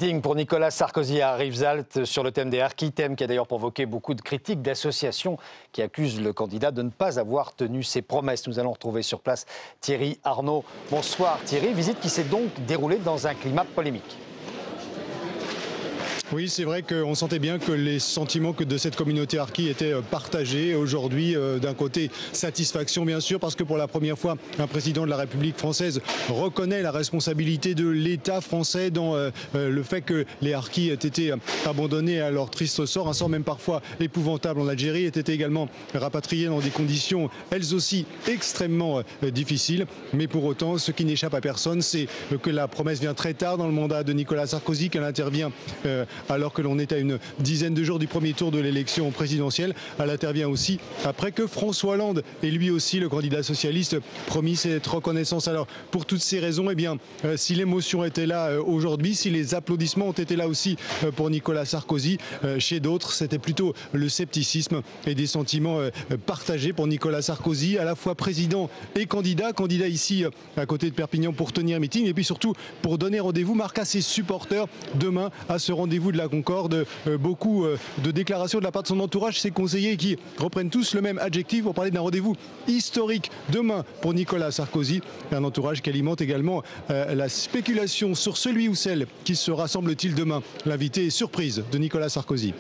Meeting pour Nicolas Sarkozy à Rivesaltes sur le thème des harkis, thème qui a d'ailleurs provoqué beaucoup de critiques d'associations qui accusent le candidat de ne pas avoir tenu ses promesses. Nous allons retrouver sur place Thierry Arnaud. Bonsoir Thierry, visite qui s'est donc déroulée dans un climat polémique. Oui, c'est vrai qu'on sentait bien que les sentiments de cette communauté harki étaient partagés. Aujourd'hui, d'un côté, satisfaction bien sûr, parce que pour la première fois, un président de la République française reconnaît la responsabilité de l'État français dans le fait que les harkis aient été abandonnés à leur triste sort, un sort même parfois épouvantable en Algérie, étaient également rapatriés dans des conditions, elles aussi, extrêmement difficiles. Mais pour autant, ce qui n'échappe à personne, c'est que la promesse vient très tard dans le mandat de Nicolas Sarkozy, qu'elle intervient alors que l'on est à une dizaine de jours du premier tour de l'élection présidentielle. Elle intervient aussi après que François Hollande et lui aussi, le candidat socialiste, promis cette reconnaissance. Alors pour toutes ces raisons, eh bien, si l'émotion était là aujourd'hui, si les applaudissements ont été là aussi pour Nicolas Sarkozy, chez d'autres, c'était plutôt le scepticisme et des sentiments partagés pour Nicolas Sarkozy, à la fois président et candidat ici à côté de Perpignan pour tenir meeting et puis surtout pour donner rendez-vous, Marc, à ses supporters demain à ce rendez-vous de la Concorde. Beaucoup de déclarations de la part de son entourage, ses conseillers qui reprennent tous le même adjectif pour parler d'un rendez-vous historique demain pour Nicolas Sarkozy. Un entourage qui alimente également la spéculation sur celui ou celle qui sera, semble-t-il, demain l'invité surprise de Nicolas Sarkozy.